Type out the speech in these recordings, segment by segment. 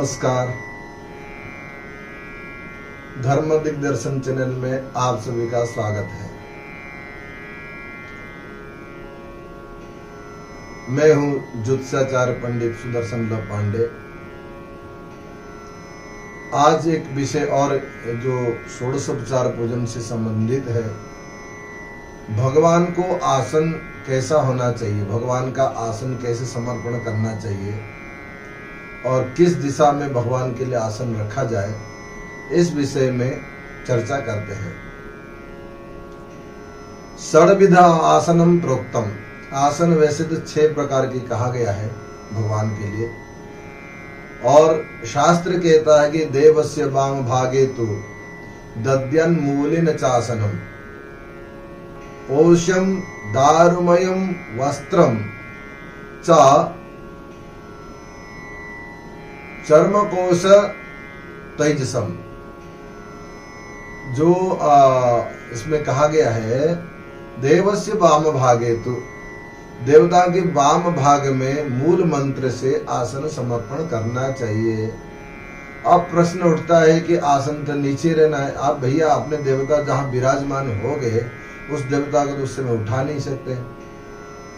नमस्कार। धर्म दिग्दर्शन चैनल में आप सभी का स्वागत है। मैं हूं ज्योतिषाचार्य पंडित सुदर्शन पांडे। आज एक विषय और जो षोडशोपचार पूजन से संबंधित है। भगवान को आसन कैसा होना चाहिए, भगवान का आसन कैसे समर्पण करना चाहिए और किस दिशा में भगवान के लिए आसन रखा जाए, इस विषय में चर्चा करते हैं। षड्विधा आसनम प्रोक्तम। आसन वैसे तो 6 प्रकार की कहा गया है भगवान के लिए, और शास्त्र कहता है कि देवस्य वाम भागे तु दद्यन मूलेन चासनम ओशम दारुमयम वस्त्रम च चर्मकोश तैजसम। जो इसमें कहा गया है, देवस्य वाम भागे तु, देवता के वाम भाग में मूल मंत्र से आसन समर्पण करना चाहिए। अब प्रश्न उठता है कि आसन तो नीचे रहना है। आप भैया अपने देवता जहां विराजमान हो गए, उस देवता को तो उस समय उठा नहीं सकते,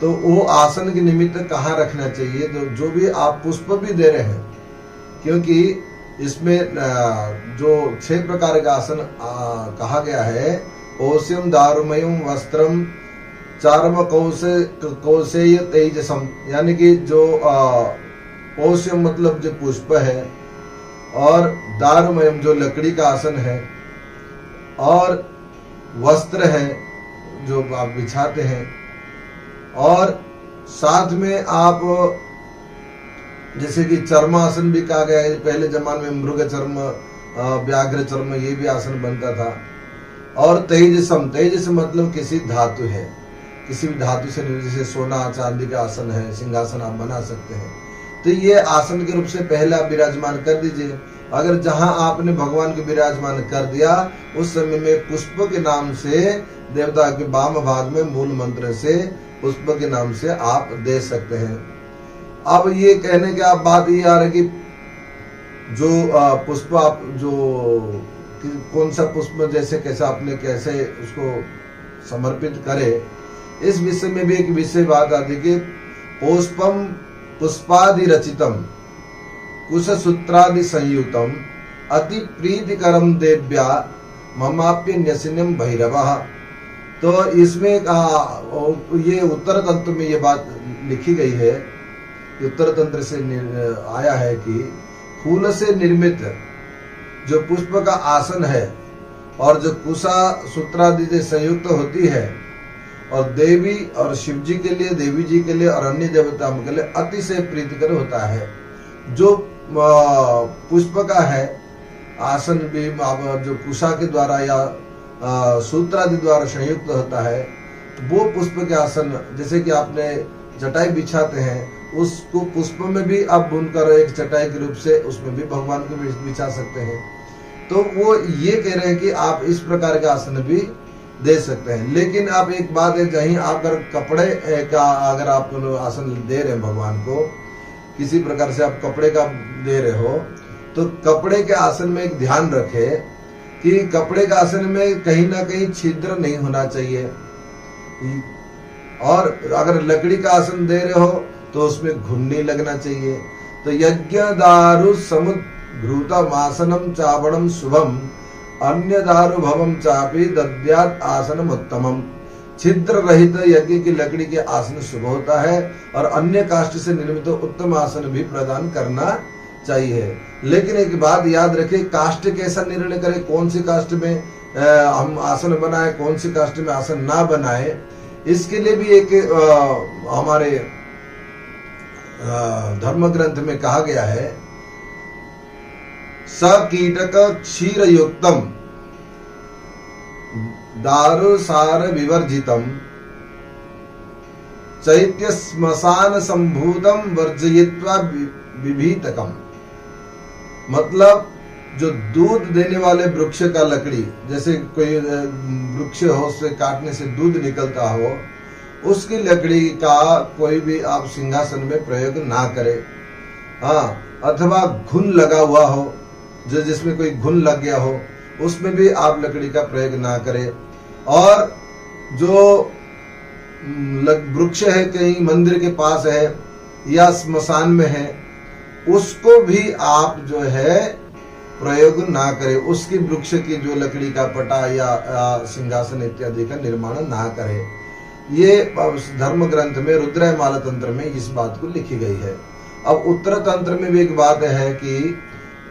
तो वो आसन के निमित्त कहाँ रखना चाहिए। तो जो भी आप पुष्प भी दे रहे हैं, क्योंकि इसमें जो 6 प्रकार का आसन कहा गया है, ओस्यम दारुमयम वस्त्रम चार्म कौशेय तेजसम, यानी कि जो ओस्यम मतलब जो पुष्प है, और दारुमयम जो लकड़ी का आसन है, और वस्त्र है जो आप बिछाते हैं, और साथ में आप जैसे कि चर्मासन भी कहा गया है। पहले जमाने में मृग चर्म, व्याघ्र चर्म, ये भी आसन बनता था। और तेजसम, तेजस मतलब किसी धातु है, किसी भी धातु से, जैसे सोना चांदी का आसन है, सिंहासन आप बना सकते हैं। तो ये आसन के रूप से पहले आप विराजमान कर दीजिए। अगर जहां आपने भगवान को विराजमान कर दिया, उस समय में पुष्प के नाम से देवता के वाम भाग में मूल मंत्र से पुष्प के नाम से आप दे सकते हैं। अब ये कहने के आप बात ये आ रही कि जो पुष्प आप जो कौन सा पुष्प जैसे कैसा आपने कैसे उसको समर्पित करे, इस विषय में भी एक विषय बात आती है कि पुष्पम पुष्पादि रचितम कुश सूत्रादि संयुतम अति प्रीतिकरम देव्या ममाप्य न्यसिनम भैरवः। तो इसमें ये उत्तर तंत्र में ये बात लिखी गई है, उत्तर तंत्र से आया है कि फूल से निर्मित जो पुष्प का आसन है और जो कुशा सूत्रादि से संयुक्त होती है, और देवी और शिव जी के लिए, देवी जी के लिए और अन्य देवताओं के लिए अतिशय प्रीतिकर होता है। जो पुष्प का है आसन भी जो कुशा के द्वारा या सूत्रादि द्वारा संयुक्त होता है, वो पुष्प के आसन, जैसे कि आपने चटाई बिछाते हैं, उसको पुष्प में भी आप बुनकर एक चटाई के रूप से उसमें भी भगवान को बिछा सकते हैं। तो वो ये कह रहे हैं कि आप इस प्रकार का आसन भी दे सकते हैं। लेकिन आप एक बात है, जहीं आप अगर कपड़े का अगर आप आसन दे रहे हैं भगवान को, किसी प्रकार से आप कपड़े का दे रहे हो, तो कपड़े के आसन में एक ध्यान रखें कि कपड़े का आसन में कहीं ना कहीं छिद्र नहीं होना चाहिए। और अगर लकड़ी का आसन दे रहे हो तो उसमें घुन नहीं लगना चाहिए। तो यज्ञ दारु समुद्भूतम आसनम चावणम शुभम अन्य दारु भवम चापी दद्यात आसनम उत्तमम। छिद्र रहित यज्ञ की लकड़ी के आसन शुभ होता है, और अन्य काष्ठ से निर्मित उत्तम आसन भी प्रदान करना चाहिए। लेकिन एक बात याद रखें, काष्ठ कैसा निर्णय करें, कौन सी काष्ठ में हम आसन बनाए, कौन सी काष्ठ में आसन ना बनाए, इसके लिए भी एक हमारे धर्म ग्रंथ में कहा गया है, सकीटक क्षीर युक्तम दारु सार विवर्जितम चैत्य श्मशान संभूतम वर्जयित्वा विभीतकम। मतलब जो दूध देने वाले वृक्ष का लकड़ी, जैसे कोई वृक्ष हो, उससे काटने से दूध निकलता हो, उसकी लकड़ी का कोई भी आप सिंहासन में प्रयोग ना करें। हाँ, अथवा घुन लगा हुआ हो, जो जिसमें कोई घुन लग गया हो, उसमें भी आप लकड़ी का प्रयोग ना करें। और जो वृक्ष है कहीं मंदिर के पास है या स्मशान में है, उसको भी आप जो है प्रयोग ना करें, उसकी वृक्ष की जो लकड़ी का पटा या सिंहासन इत्यादि का निर्माण ना करें। ये धर्म ग्रंथ में रुद्रमाला तंत्र में इस बात को लिखी गई है। अब उत्तर तंत्र में भी एक बात है कि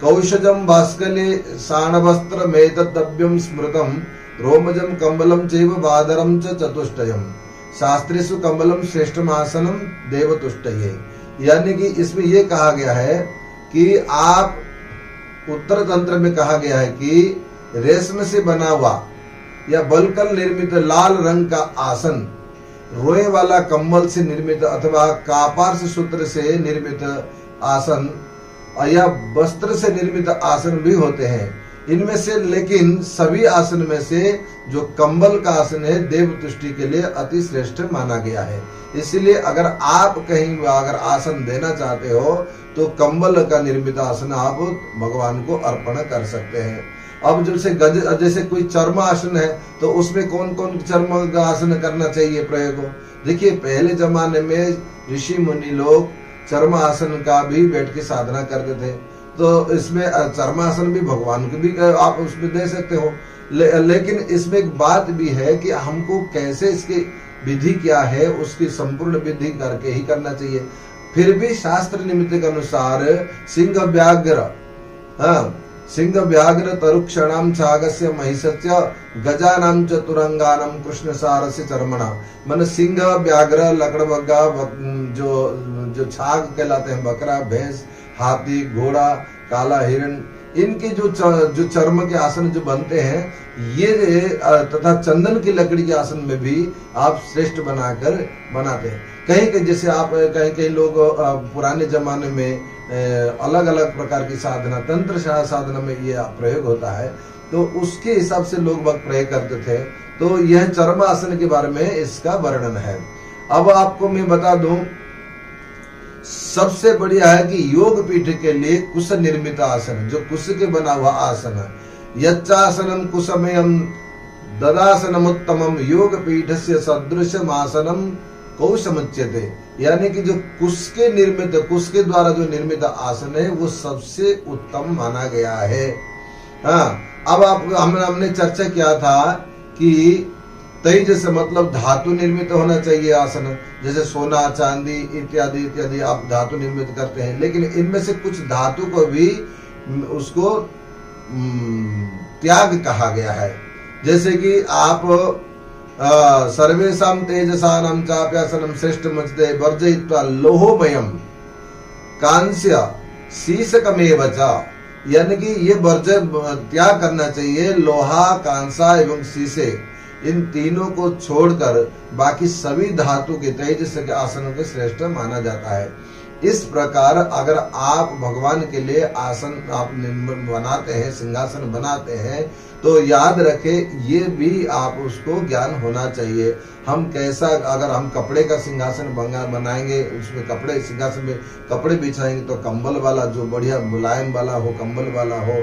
कौशजम भास्कले साणवस्त्र मेतद्यम स्मृतम रोमजम कम्बलम चैव बादरम च चतुष्टयम शास्त्रेषु कम्बलम श्रेष्ठम आसनम देवतुष्टये। यानी कि इसमें यह कहा गया है कि आप उत्तर तंत्र में कहा गया है कि रेशम से बना हुआ या बलकल निर्मित लाल रंग का आसन, रोए वाला कंबल से निर्मित अथवा कापार्स सूत्र से निर्मित आसन या वस्त्र से निर्मित आसन भी होते हैं। इनमें से लेकिन सभी आसन में से जो कंबल का आसन है देव तुष्टि के लिए अति श्रेष्ठ माना गया है। इसलिए अगर आप कहीं अगर आसन देना चाहते हो तो कंबल का निर्मित आसन आप भगवान को अर्पण कर सकते हैं। अब जैसे कोई चर्म आसन है तो उसमें कौन कौन चर्म का आसन करना चाहिए प्रयोग। देखिए पहले जमाने में ऋषि मुनि लोग चर्म आसन का भी बैठ के साधना करते थे, तो इसमें चर्मासन भी भगवान को भी आप उसमें दे सकते हो। लेकिन इसमें एक बात भी है कि हमको कैसे इसकी विधि क्या है उसकी संपूर्ण विधि करके ही करना चाहिए। फिर भी शास्त्र निमित्त के अनुसार सिंह व्याघ्र, सिंह व्याघ्र तरुक्षणाम छागस्य महिषस्य गजानाम चतुरंगानाम कृष्ण सारस्य चर्मणा। मन सिंह व्याघ्र लकड़बग्गा जो छाग कहलाते हैं, बकरा भैंस हाथी घोड़ा काला हिरण, इनके जो चर्म के आसन जो बनते हैं ये तथा चंदन की लकड़ी के आसन में भी आप श्रेष्ठ बनाकर बनाते हैं। कहीं जैसे आप कहीं लोग पुराने जमाने में अलग अलग प्रकार की साधना तंत्र साधना में ये प्रयोग होता है, तो उसके हिसाब से लोग वक्त प्रयोग करते थे। तो यह चर्म आसन के बारे में इसका वर्णन है। अब आपको मैं बता दूं, सबसे बढ़िया है कि योग पीठ के लिए कुश निर्मित आसन, जो कुश के बना हुआ आसन है, यच्चासनम कुशमयम ददासनम उत्तमम योग पीठ से सदृशम आसनम कौशमुच्यते। यानी कि जो कुश के द्वारा जो निर्मित आसन है वो सबसे उत्तम माना गया है। हाँ, अब हमने चर्चा किया था कि तेज से मतलब धातु निर्मित होना चाहिए आसन, जैसे सोना चांदी इत्यादि इत्यादि आप धातु निर्मित करते हैं, लेकिन इनमें से कुछ धातु को भी उसको त्याग कहा गया है। जैसे कि आप सर्वेशम तेजसानम चाप्यासनम श्रेष्ठ मचते वर्जयित्वा लोहोमयम कांस्य शीशकमेव च। यानी कि ये वर्ज त्याग करना चाहिए, लोहा कांसा एवं शीशे इन तीनों को छोड़कर बाकी सभी धातु के तेजस के आसनों के श्रेष्ठ माना जाता है। इस प्रकार अगर आप भगवान के लिए आसन आप बनाते हैं, सिंहासन बनाते हैं, तो याद रखें ये भी आप उसको ज्ञान होना चाहिए। हम कैसा, अगर हम कपड़े का सिंहासन बनाएंगे, उसमें कपड़े सिंहासन में कपड़े बिछाएंगे तो कंबल वाला जो बढ़िया मुलायम वाला हो, कंबल वाला हो,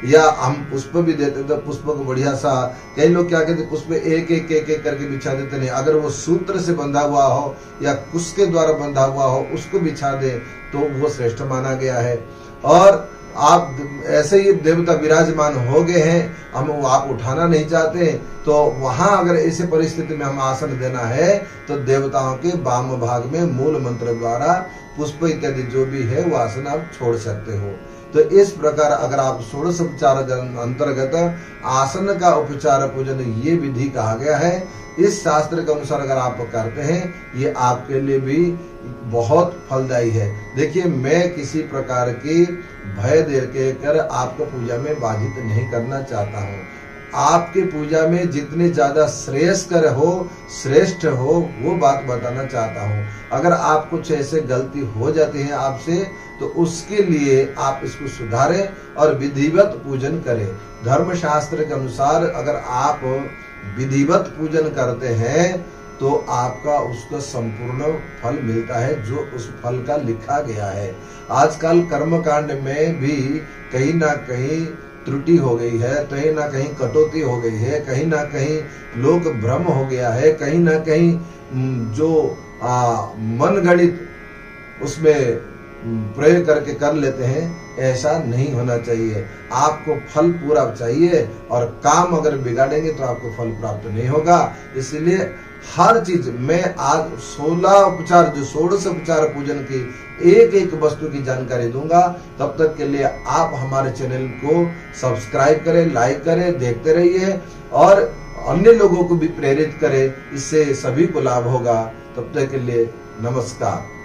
या हम पुष्प भी देते तो पुष्प को बढ़िया सा, कई लोग क्या कहते पुष्प एक एक करके बिछा देते नहीं, अगर वो सूत्र से बंधा हुआ हो या कुश के द्वारा बंधा हुआ हो उसको बिछा दे तो वो श्रेष्ठ माना गया है। और आप ऐसे ही देवता विराजमान हो गए हैं, हम आप उठाना नहीं चाहते, तो वहां अगर ऐसे परिस्थिति में हम आसन देना है तो देवताओं के वाम भाग में मूल मंत्र द्वारा पुष्प इत्यादि जो भी है वो आसन आप छोड़ सकते हो। तो इस प्रकार अगर आप षोडश उपचार अंतर्गत आसन का उपचार पूजन ये विधि कहा गया है, इस शास्त्र के अनुसार अगर आप करते हैं ये आपके लिए भी बहुत फलदायी है। देखिए मैं किसी प्रकार की भय दे कर आपको पूजा में बाधित नहीं करना चाहता हूँ। आपके पूजा में जितने ज्यादा श्रेयस्कर हो, श्रेष्ठ हो, वो बात बताना चाहता हूँ। अगर आप कुछ ऐसे गलती हो जाती है आपसे तो उसके लिए आप इसको सुधारें और विधिवत पूजन करें। धर्म शास्त्र के अनुसार अगर आप विधिवत पूजन करते हैं तो आपका उसका संपूर्ण फल मिलता है जो उस फल का लिखा गया है। आजकल कर्मकांड में भी कहीं ना कहीं त्रुटि हो गई है, कहीं ना कहीं कटौती हो गई है, कहीं ना कहीं लोक भ्रम हो गया है, कहीं ना कहीं जो मनगणित उसमें प्रयोग करके कर लेते हैं, ऐसा नहीं होना चाहिए। आपको फल पूरा चाहिए और काम अगर बिगाड़ेंगे तो आपको फल प्राप्त नहीं होगा। इसलिए हर चीज में आज 16 उपचार, जो 16 उपचार पूजन की एक एक वस्तु की जानकारी दूंगा। तब तक के लिए आप हमारे चैनल को सब्सक्राइब करें, लाइक करें, देखते रहिए और अन्य लोगों को भी प्रेरित करें, इससे सभी को लाभ होगा। तब तक के लिए नमस्कार।